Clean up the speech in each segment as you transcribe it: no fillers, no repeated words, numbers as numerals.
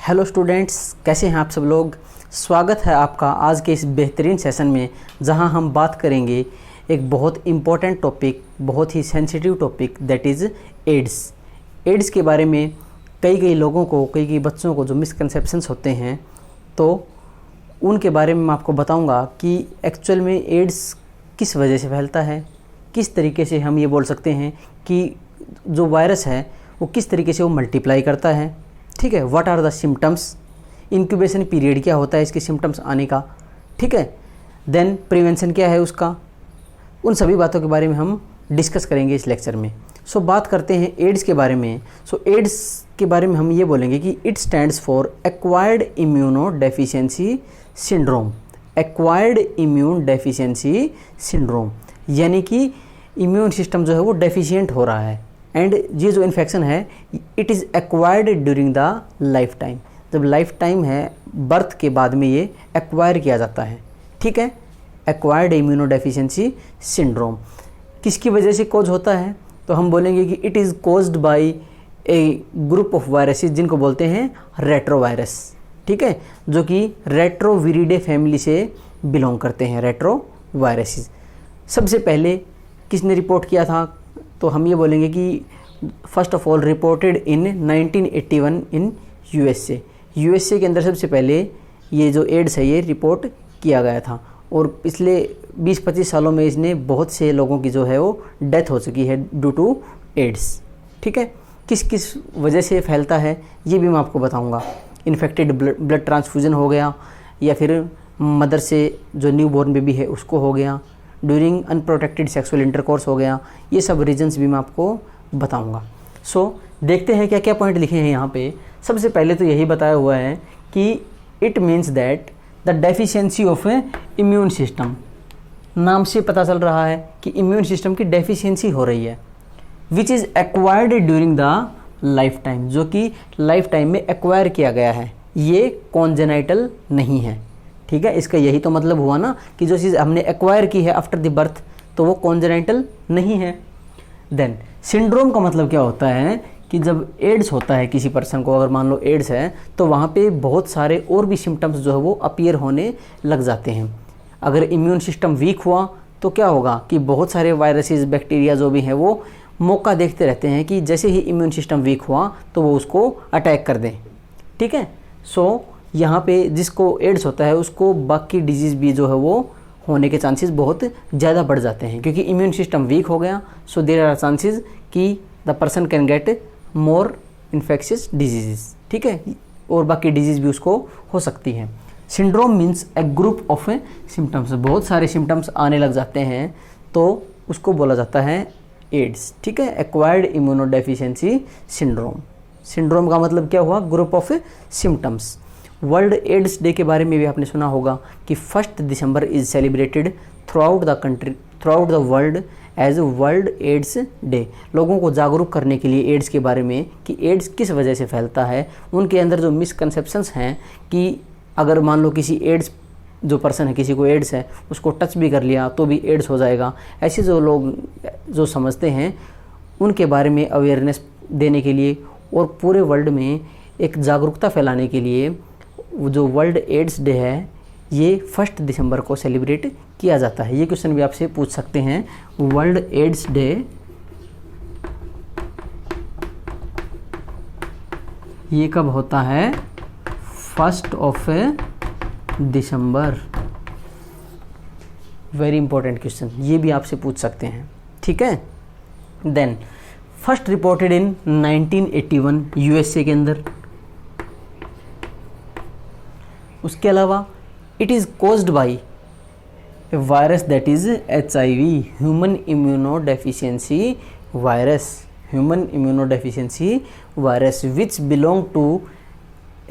Hello students, कैसे हैं आप सब लोग। स्वागत है आपका आज के इस बेहतरीन सेशन में, जहां हम बात करेंगे एक बहुत इम्पोर्टेंट टॉपिक, बहुत ही sensitive topic, that is AIDS. AIDS के बारे में कई लोगों को, कई बच्चों को जो मिसकंसेप्शंस होते हैं, तो उनके बारे में मैं आपको बताऊंगा कि एक्चुअल में एड्स किस वजह से फैलता है, किस तरीके से हम ये बोल सकते हैं कि जो वायरस है वो किस तरीके से वो मल्टीप्लाई करता है। ठीक है, what are the symptoms, incubation period क्या होता है इसके सिम्टम्स आने का। ठीक है, देन प्रिवेंशन क्या है उसका, उन सभी बातों के बारे में हम डिस्कस करेंगे इस लेक्चर में। सो बात करते हैं एड्स के बारे में। सो एड्स के बारे में हम ये बोलेंगे कि it stands for acquired immuno deficiency syndrome. Acquired immune deficiency syndrome यानी कि इम्यून सिस्टम जो है वो डेफिशिएंट हो रहा है, एंड ये जो इन्फेक्शन है it is acquired during the life time. जब लाइफ टाइम है, बर्थ के बाद में ये एक्वायर किया जाता है। ठीक है, एक्वायर्ड इम्यूनो डेफिशिएंसी सिंड्रोम किसकी वजह से कॉज होता है, तो हम बोलेंगे कि it is caused by A group of viruses जिनको बोलते हैं रेट्रोवायरस। ठीक है, जो कि रेट्रोविरिडे फैमिली से बिलोंग करते हैं, रेट्रोवायरसेस। सबसे पहले किसने रिपोर्ट किया था, तो हम ये बोलेंगे कि first of all reported in 1981 in USA. USA के अंदर सबसे पहले ये जो एड्स है ये रिपोर्ट किया गया था, और पिछले 20-25 सालों में इसने बहुत से लोगों की जो है वो डेथ हो चुकी है ड्यू टू एड्स। ठीक है, किस किस वजह से फैलता है ये भी मैं आपको बताऊंगा। इन्फेक्टेड ब्लड ट्रांसफ्यूजन हो गया, या फिर मदर से जो न्यू बॉर्न बेबी है उसको हो गया, ड्यूरिंग अनप्रोटेक्टेड सेक्सुअल इंटरकोर्स हो गया, ये सब रीजंस भी मैं आपको बताऊंगा। सो देखते हैं क्या क्या पॉइंट लिखे हैं यहाँ पे। सबसे पहले तो यही बताया हुआ है कि it means that the deficiency of immune system. नाम से पता चल रहा है कि इम्यून सिस्टम की डेफिशिएंसी हो रही है, which is acquired during the life time, जो कि लाइफ टाइम में एक्वायर किया गया है, ये कॉन्जेनाइटल नहीं है। ठीक है, इसका यही तो मतलब हुआ ना कि जो चीज़ हमने एक्वायर की है आफ्टर द बर्थ, तो वो कॉन्जेनाइटल नहीं है। देन सिंड्रोम का मतलब क्या होता है कि जब एड्स होता है किसी पर्सन को, अगर मान लो एड्स है, तो वहाँ पे बहुत सारे और भी सिम्टम्स जो है वो अपीयर होने लग जाते हैं। अगर इम्यून सिस्टम वीक हुआ तो क्या होगा कि बहुत सारे वायरसेस, बैक्टीरिया जो भी हैं वो मौका देखते रहते हैं कि जैसे ही इम्यून सिस्टम वीक हुआ तो वो उसको अटैक कर दें। ठीक है, सो यहाँ पे जिसको एड्स होता है उसको बाकी डिजीज़ भी जो है वो होने के चांसेस बहुत ज़्यादा बढ़ जाते हैं, क्योंकि इम्यून सिस्टम वीक हो गया। सो देयर आर चांसेस कि the person can get more infectious disease. ठीक है, और बाकी डिजीज़ भी उसको हो सकती है। Syndrome means A group of symptoms, बहुत सारे सिम्टम्स आने लग जाते हैं तो उसको बोला जाता है एड्स। ठीक है, acquired immuno deficiency syndrome. Syndrome का मतलब क्या हुआ, group of symptoms. World AIDS Day के बारे में भी आपने सुना होगा कि 1 December is celebrated throughout the country, throughout the world as World AIDS Day. लोगों को जागरूक करने के लिए एड्स के बारे में कि एड्स किस वजह से फैलता है, उनके अंदर जो मिसकंसेप्शंस हैं कि अगर मान लो किसी एड्स जो पर्सन है, किसी को एड्स है, उसको टच भी कर लिया तो भी एड्स हो जाएगा, ऐसे जो लोग जो समझते हैं उनके बारे में अवेयरनेस देने के लिए और पूरे वर्ल्ड में एक जागरूकता फैलाने के लिए जो वर्ल्ड एड्स डे है ये 1 दिसंबर को सेलिब्रेट किया जाता है। ये क्वेश्चन भी आपसे पूछ सकते हैं, वर्ल्ड एड्स डे ये कब होता है, 1 दिसंबर। वेरी इंपॉर्टेंट क्वेश्चन, ये भी आपसे पूछ सकते हैं। ठीक है, then first reported in 1981 USA के अंदर। उसके अलावा it is caused by a virus that is HIV, human immuno deficiency virus. Human immuno deficiency virus which belong to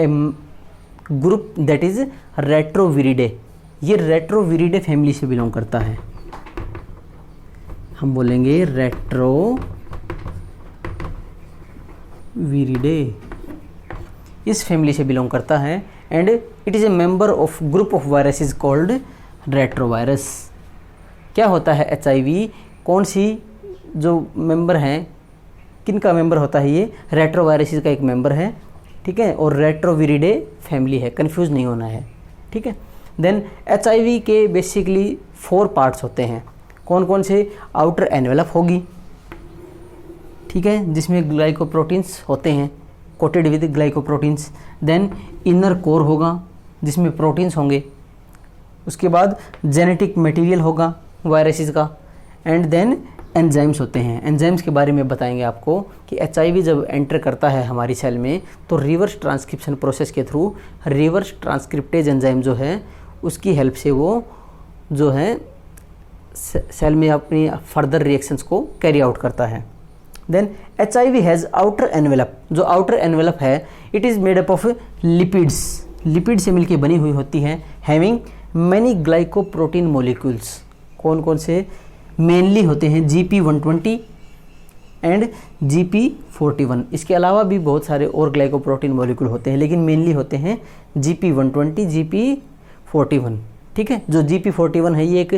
a group that is Retroviridae. ये रेट्रोविरिडे फैमिली से belong करता है, हम बोलेंगे रेट्रोविरिडे, इस फैमिली से बिलोंग करता है, and it is A member of group of viruses called retrovirus. क्या होता है HIV, कौन सी जो मेंबर हैं, किन का मेंबर होता है ये, रेट्रोवायरसेस का एक मेंबर है, ठीक है, और रेट्रोविरिडे फैमिली है, कंफ्यूज नहीं होना है, ठीक है। देन HIV के बेसिकली 4 पार्ट्स होते हैं। कौन कौन से? आउटर एनवेलप होगी, ठीक है, जिसमें ग्लाइकोप्रोटीन्स होते हैं, coated with glycoproteins. Then inner core होगा जिसमें प्रोटीन्स होंगे। उसके बाद जेनेटिक मटेरियल होगा वायरसेस का। एंड देन एंजाइम्स होते हैं। एंजाइम्स के बारे में बताएंगे आपको कि HIV जब एंटर करता है हमारी सेल में तो रिवर्स ट्रांसक्रिप्शन प्रोसेस के थ्रू रिवर्स ट्रांसक्रिप्टेज एंजाइम जो है उसकी हेल्प से वो जो है सेल में अपनी फर्दर रिएक्शंस को कैरी आउट करता है। Then HIV has outer envelope. जो आउटर एनवेलप है it is made up of lipids, lipid से मिलकर बनी हुई होती है, हैविंग मैनी ग्लाइकोप्रोटीन मोलिक्यूल्स। कौन कौन से? मेनली होते हैं GP120 एंड GP41। इसके अलावा भी बहुत सारे और ग्लाइकोप्रोटीन मॉलिक्यूल होते हैं, लेकिन मेनली होते हैं GP120, GP41, ठीक है। जो GP41 है ये एक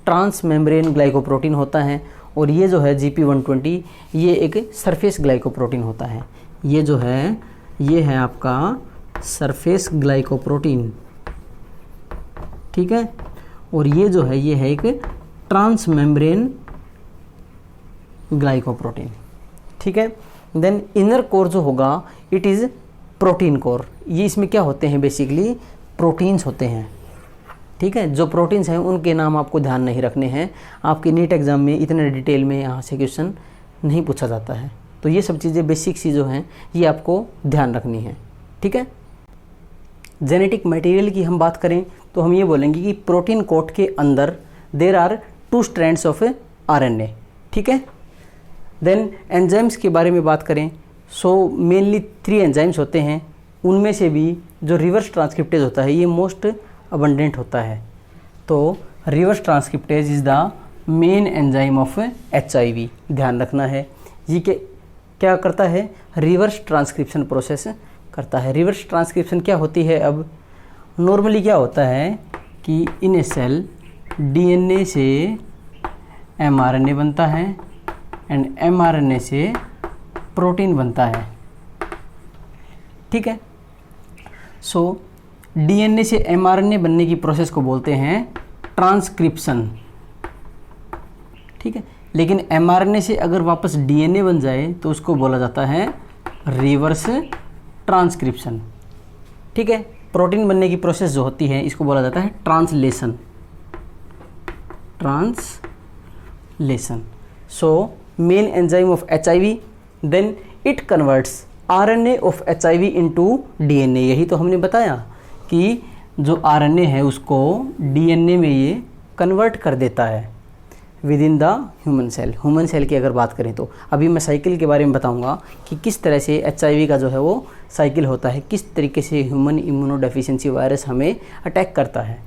ट्रांस मेम्ब्रेन ग्लाइकोप्रोटीन होता है, और ये जो है GP120 ये एक सरफेस ग्लाइकोप्रोटीन होता है। ये जो है ये है आपका सरफेस ग्लाइकोप्रोटीन, ठीक है, और ये जो है ये है एक ट्रांस मेम्ब्रेन ग्लाइकोप्रोटीन, ठीक है। देन इनर कोर जो होगा इट इज़ प्रोटीन कोर। ये इसमें क्या होते हैं? बेसिकली प्रोटीन्स होते हैं, ठीक है। जो प्रोटीन्स हैं उनके नाम आपको ध्यान नहीं रखने हैं, आपके नीट एग्जाम में इतने डिटेल में यहाँ से क्वेश्चन नहीं पूछा जाता है। तो ये सब चीज़ें बेसिक सी जो हैं ये आपको ध्यान रखनी है, ठीक है। जेनेटिक मटेरियल की हम बात करें तो हम ये बोलेंगे कि प्रोटीन कोट के अंदर there are 2 strands of RNA, ठीक है। देन एंजाइम्स के बारे में बात करें सो मेनली 3 एंजाइम्स होते हैं, उनमें से भी जो रिवर्स ट्रांसक्रिप्टेज होता है ये मोस्ट अबंडेंट होता है। तो reverse transcriptase is the main enzyme of HIV, ध्यान रखना है। ये क्या करता है? रिवर्स ट्रांसक्रिप्शन प्रोसेस करता है। रिवर्स ट्रांसक्रिप्शन क्या होती है? अब नॉर्मली क्या होता है कि इन ए सेल DNA से mRNA बनता है एंड mRNA से प्रोटीन बनता है, ठीक है। सो DNA से mRNA बनने की प्रोसेस को बोलते हैं ट्रांसक्रिप्शन, ठीक है। लेकिन mRNA से अगर वापस DNA बन जाए तो उसको बोला जाता है रिवर्स ट्रांसक्रिप्शन, ठीक है। प्रोटीन बनने की प्रोसेस जो होती है इसको बोला जाता है translation, translation. So main enzyme of HIV, then it converts RNA of HIV into DNA। यही तो हमने बताया कि जो RNA है उसको DNA में ये कन्वर्ट कर देता है within the human cell. Human cell की अगर बात करें तो अभी मैं साइकिल के बारे में बताऊंगा कि किस तरह से HIV का जो है वो साइकिल होता है, किस तरीके से ह्यूमन इम्यूनोडेफिशिएंसी वायरस हमें अटैक करता है।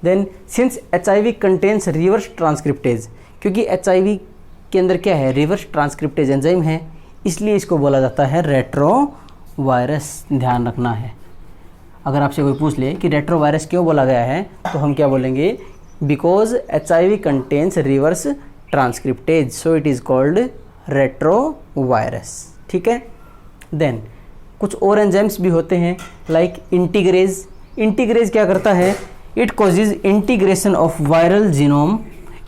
Then since HIV contains reverse transcriptase, क्योंकि HIV के अंदर क्या है? रिवर्स ट्रांसक्रिप्टेज एंजाइम है, इसलिए इसको बोला जाता है रेट्रो वायरस। ध्यान रखना है, अगर आपसे कोई पूछ ले कि रेट्रो वायरस क्यों बोला गया है तो हम क्या बोलेंगे? Because HIV contains reverse transcriptase so it is called retro virus, ठीक है। देन कुछ और एंजाइम्स भी होते हैं लाइक इंटीग्रेज। इंटीग्रेज क्या करता है? It causes integration of viral genome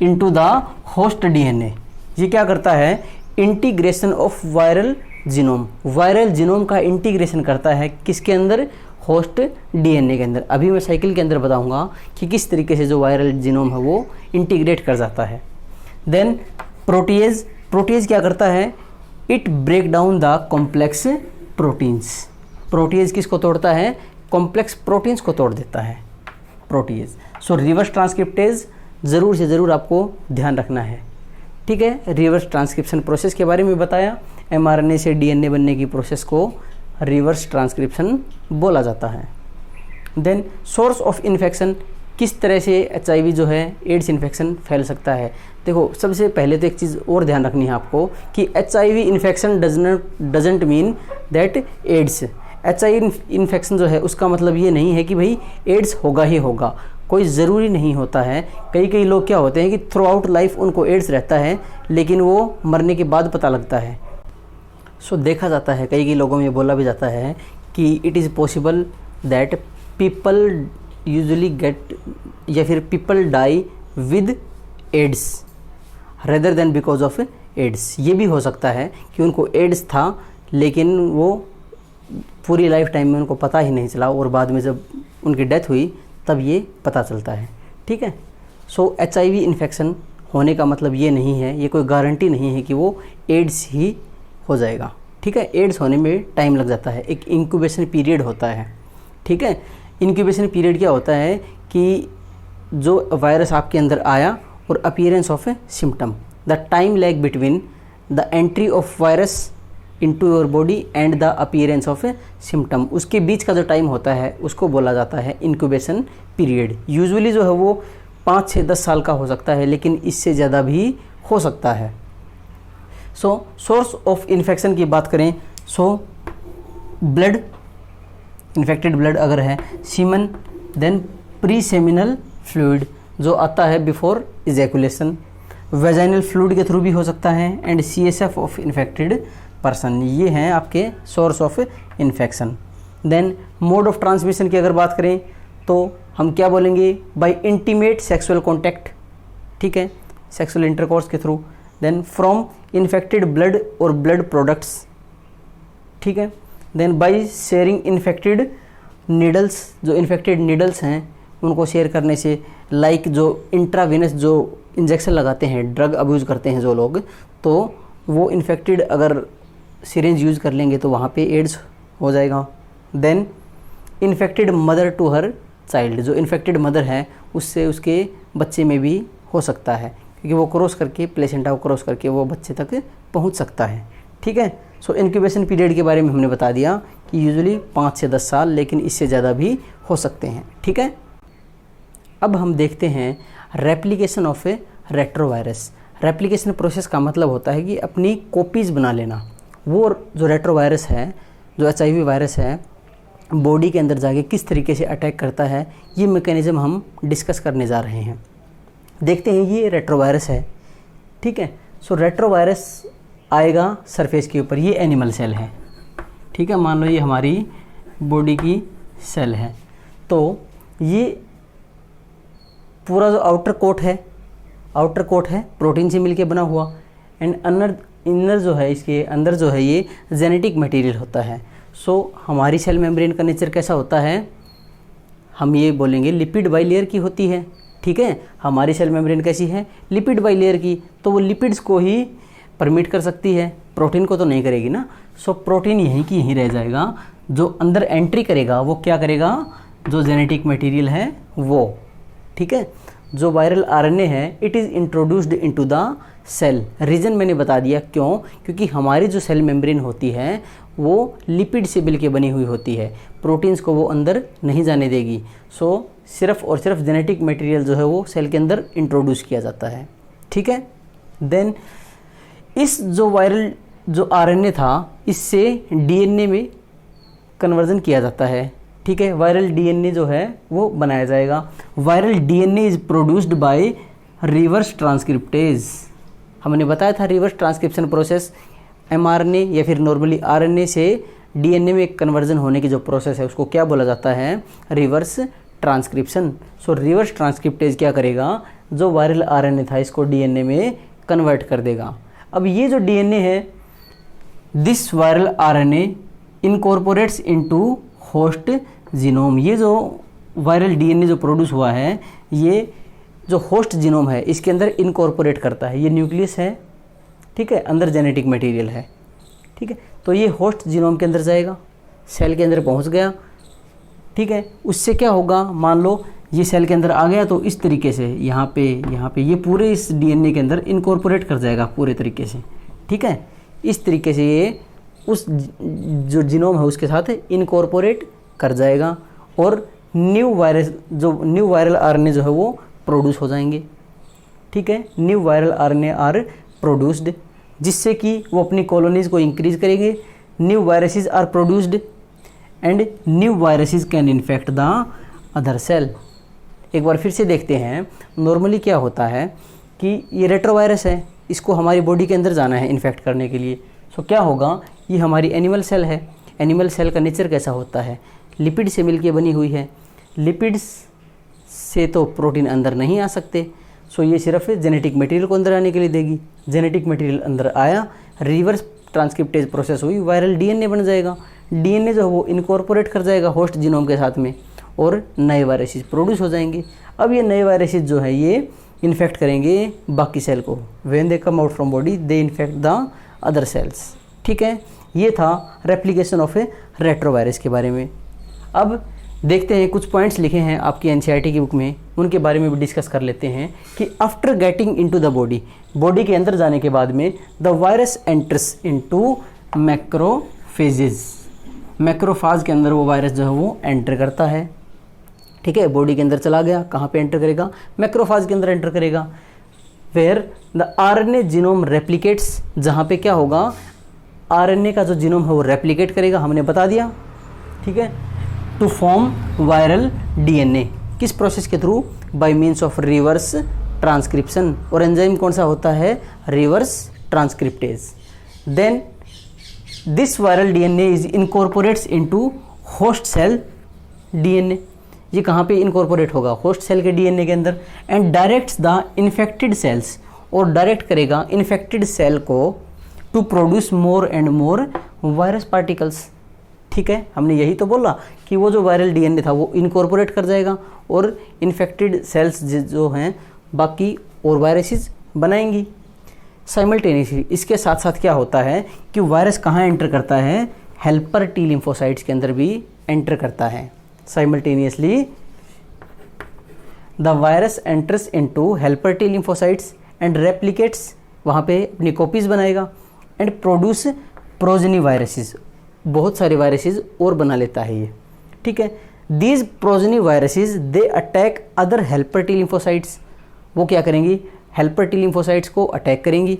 into the host DNA। ये क्या करता है? Integration of viral genome, viral genome का इंटीग्रेशन करता है किसके अंदर? होस्ट DNA के अंदर। अभी मैं साइकिल के अंदर बताऊंगा कि किस तरीके से जो वायरल जीनोम है वो इंटीग्रेट कर जाता है। देन प्रोटीएज, प्रोटीएज क्या करता है? It break down the complex proteins. Protease किसको तोड़ता है? कॉम्प्लेक्स प्रोटीन्स को तोड़ देता है प्रोटीएज। सो रिवर्स ट्रांसक्रिप्टेज ज़रूर से ज़रूर आपको ध्यान रखना है, ठीक है। रिवर्स ट्रांसक्रिप्शन प्रोसेस के बारे में बताया, mRNA से DNA बनने की प्रोसेस को रिवर्स ट्रांसक्रिप्शन बोला जाता है। देन सोर्स ऑफ इन्फेक्शन, किस तरह से HIV जो है एड्स इन्फेक्शन फैल सकता है। देखो सबसे पहले तो एक चीज़ और ध्यान रखनी है आपको कि HIV infection doesn't mean that adds. HIV infection जो है उसका मतलब ये नहीं है कि भाई एड्स होगा ही होगा, कोई ज़रूरी नहीं होता है। कई लोग क्या होते हैं कि थ्रू आउट लाइफ उनको एड्स रहता है लेकिन वो मरने के बाद पता लगता है। सो देखा जाता है कई लोगों में बोला भी जाता है कि it is possible that people usually get या फिर people die with AIDS rather than because of AIDS. ये भी हो सकता है कि उनको एड्स था लेकिन वो पूरी लाइफ टाइम में उनको पता ही नहीं चला और बाद में जब उनकी डेथ हुई तब ये पता चलता है। ठीक है, सो HIV इन्फेक्शन होने का मतलब ये नहीं है, ये कोई गारंटी नहीं है कि वो एड्स ही हो जाएगा। ठीक है, एड्स होने में टाइम लग जाता है, एक इंक्यूबेशन पीरियड होता है। ठीक है, इंक्यूबेशन पीरियड क्या होता है कि जो वायरस आपके अंदर आया और appearance of A symptom, the time lag between the entry of virus into your body and the appearance of A symptom, उसके बीच का जो टाइम होता है उसको बोला जाता है इंक्यूबेशन पीरियड। यूजुअली जो है वो 5 से 10 साल का हो सकता है, लेकिन इससे ज़्यादा भी हो सकता है। सो सोर्स ऑफ इन्फेक्शन की बात करें, सो ब्लड, इन्फेक्टेड ब्लड अगर है, semen, then pre seminal fluid जो आता है बिफोर इजैकुलेशन, वेजाइनल फ्लूइड के थ्रू भी हो सकता है, and CSF of infected person. ये हैं आपके source of infection. Then mode of transmission की अगर बात करें तो हम क्या बोलेंगे, बाय इंटीमेट सेक्सुअल कॉन्टैक्ट। ठीक है, सेक्सुअल इंटरकोर्स के through. Then from infected blood और ब्लड प्रोडक्ट्स। ठीक है, then by sharing infected needles, जो इन्फेक्टेड नीडल्स हैं उनको शेयर करने से, लाइक जो इंट्रावेनस जो इंजेक्शन लगाते हैं, ड्रग अब्यूज़ करते हैं जो लोग, तो वो इन्फेक्टेड अगर सिरिंज यूज़ कर लेंगे तो वहाँ पे एड्स हो जाएगा। Then infected mother to her child, जो इन्फेक्टेड मदर है उससे उसके बच्चे में भी हो सकता है, क्योंकि वो क्रॉस करके, प्लेसेंटा को क्रॉस करके वो बच्चे तक पहुँच सकता है। ठीक है, सो इंक्यूबेशन पीरियड के बारे में हमने बता दिया कि यूजुअली 5 से 10 साल, लेकिन इससे ज़्यादा भी हो सकते हैं। ठीक है, अब हम देखते हैं replication of A retrovirus. Replication process का मतलब होता है कि अपनी कॉपीज़ बना लेना। वो जो रेट्रोवायरस है, जो HIV वायरस है, बॉडी के अंदर जाके किस तरीके से अटैक करता है, ये मैकेनिज़्म हम डिस्कस करने जा रहे हैं। देखते हैं, ये रेट्रोवायरस है। ठीक है, सो रेट्रोवायरस आएगा सरफेस के ऊपर, ये एनिमल सेल है। ठीक है, मान लो ये हमारी बॉडी की सेल है, तो ये पूरा जो आउटर कोट है प्रोटीन से मिलके बना हुआ, एंड इनर जो है, इसके अंदर जो है ये जेनेटिक मटेरियल होता है। सो हमारी सेल मेम्ब्रेन का नेचर कैसा होता है, हम ये बोलेंगे लिपिड बाइलेयर की होती है। ठीक है, हमारी सेल मेम्ब्रेन कैसी है, लिपिड बाइलेयर की, तो वो लिपिड्स को ही परमिट कर सकती है, प्रोटीन को तो नहीं करेगी ना। सो प्रोटीन यहीं की यहीं रह जाएगा, जो अंदर एंट्री करेगा वो क्या करेगा, जो जेनेटिक मटेरियल है वो। ठीक है, जो वायरल RNA है, it is introduced into the cell. Reason मैंने बता दिया, क्यों, क्योंकि हमारी जो सेल मेम्ब्रेन होती है वो लिपिड से मिलके बनी हुई होती है, प्रोटीन्स को वो अंदर नहीं जाने देगी। सो सिर्फ और सिर्फ जेनेटिक मटेरियल जो है वो सेल के अंदर इंट्रोड्यूस किया जाता है। ठीक है, देन इस जो वायरल जो RNA था, इससे DNA में कन्वर्जन किया जाता है। ठीक है, वायरल DNA जो है वो बनाया जाएगा। Viral DNA is produced by reverse transcriptase. हमने बताया था रिवर्स ट्रांसक्रिप्शन प्रोसेस, mRNA या फिर नॉर्मली RNA से DNA में कन्वर्जन होने की जो प्रोसेस है उसको क्या बोला जाता है, रिवर्स ट्रांसक्रिप्शन। सो रिवर्स ट्रांसक्रिप्टेज क्या करेगा, जो वायरल RNA था इसको DNA में कन्वर्ट कर देगा। अब ये जो DNA है, this viral RNA incorporates into host genome. ये जो वायरल DNA जो प्रोड्यूस हुआ है, ये जो होस्ट जीनोम है इसके अंदर इनकॉर्पोरेट करता है। ये न्यूक्लियस है, ठीक है, अंदर जेनेटिक मटेरियल है। ठीक है, तो ये होस्ट जीनोम के अंदर जाएगा, सेल के अंदर पहुंच गया। ठीक है, उससे क्या होगा, मान लो ये सेल के अंदर आ गया, तो इस तरीके से यहाँ पे ये पूरे इस DNA के अंदर इनकॉर्पोरेट कर जाएगा पूरे तरीके से। ठीक है, इस तरीके से ये उस जो जीनोम है उसके साथ इनकॉर्पोरेट कर जाएगा, और न्यू वायरल RNA जो है वो प्रोड्यूस हो जाएंगे। ठीक है, new viral RNA are produced, जिससे कि वो अपनी कॉलोनीज को इंक्रीज करेंगे। New viruses are produced and new viruses can infect the other cell. एक बार फिर से देखते हैं, नॉर्मली क्या होता है कि ये रेट्रोवायरस है, इसको हमारी बॉडी के अंदर जाना है इन्फेक्ट करने के लिए। सो क्या होगा, ये हमारी एनिमल सेल है, एनिमल सेल का नेचर कैसा होता है, लिपिड से मिलके बनी हुई है, लिपिड्स से तो प्रोटीन अंदर नहीं आ सकते, सो ये सिर्फ जेनेटिक मटेरियल को अंदर आने के लिए देगी। जेनेटिक मटेरियल अंदर आया, रिवर्स ट्रांसक्रिप्टेज प्रोसेस हुई, वायरल डीएनए बन जाएगा। डीएनए जो है वो इनकॉर्पोरेट कर जाएगा होस्ट जीनोम के साथ में और नए वायरसेस प्रोड्यूस हो जाएंगे। अब ये नए वायरसेस जो है ये इन्फेक्ट करेंगे बाकी सेल को। When they come out from body they infect the other sales. ठीक है, ये था रेप्लिकेशन ऑफ ए रेट्रोवायरस के बारे में। अब देखते हैं, कुछ पॉइंट्स लिखे हैं आपकी एनसीईआरटी की बुक में, उनके बारे में भी डिस्कस कर लेते हैं कि after getting into the body, body के अंदर जाने के बाद में the virus enters into macrophages. Macrophage के अंदर वो वायरस जो है वो एंटर करता है। ठीक है, बॉडी के अंदर चला गया, कहाँ पे एंटर करेगा, मैक्रोफाज के अंदर एंटर करेगा। Where the RNA genome replicates, जहाँ पे क्या होगा, आरएनए का जो जीनोम है वो रेप्लिकेट करेगा, हमने बता दिया। ठीक है, टू फॉर्म वायरल डीएनए, किस प्रोसेस के through, by means of reverse transcription. और एंजाइम कौन सा होता है, reverse transcriptase. Then this viral DNA is incorporates into host cell DNA. ये कहाँ पे इनकॉर्पोरेट होगा, होस्ट सेल के डीएनए के अंदर। And directs the infected cells, और डायरेक्ट करेगा इन्फेक्टेड सेल को to produce more and more virus particles. ठीक है, हमने यही तो बोला कि वो जो वायरल डीएनए था वो इनकॉर्पोरेट कर जाएगा और इन्फेक्टेड सेल्स जो हैं बाकी और वायरसेस बनाएंगी साइमल्टेनियसली। इसके साथ साथ क्या होता है कि वायरस कहाँ एंटर करता है, हेल्पर टी लिम्फोसाइट्स के अंदर भी एंटर करता है। Simultaneously the virus enters into helper T lymphocytes and replicates, वहाँ पे अपनी कॉपीज बनाएगा, एंड प्रोड्यूस प्रोजेनी वायरसेस, बहुत सारे वायरसेस और बना लेता है ये। ठीक है, these progeny viruses they attack other helper T lymphocytes, वो क्या करेंगी, हेल्पर टी लिम्फोसाइट्स को अटैक करेंगी।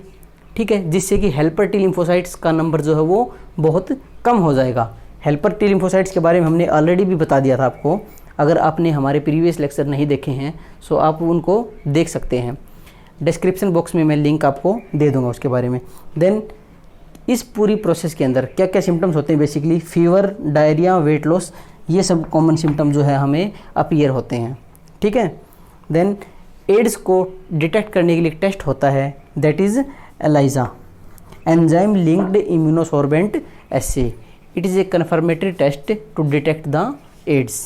ठीक है, जिससे कि हेल्पर टी लिम्फोसाइट्स का नंबर जो है वो बहुत कम हो जाएगा। हेल्पर टी लिम्फोसाइट्स के बारे में हमने ऑलरेडी भी बता दिया था आपको, अगर आपने हमारे प्रीवियस लेक्चर नहीं देखे हैं सो आप उनको देख सकते हैं, डिस्क्रिप्शन बॉक्स में मैं लिंक आपको दे दूंगा उसके बारे में। देन इस पूरी प्रोसेस के अंदर क्या क्या सिम्टम्स होते हैं, basically fever, diarrhoea, weight loss, ये सब कॉमन सिम्टम जो है हमें अपीयर होते हैं। ठीक है, देन एड्स को डिटेक्ट करने के लिए टेस्ट होता है, that is ELISA, enzyme linked immunosorbent assay. It is a confirmatory test to detect the ads.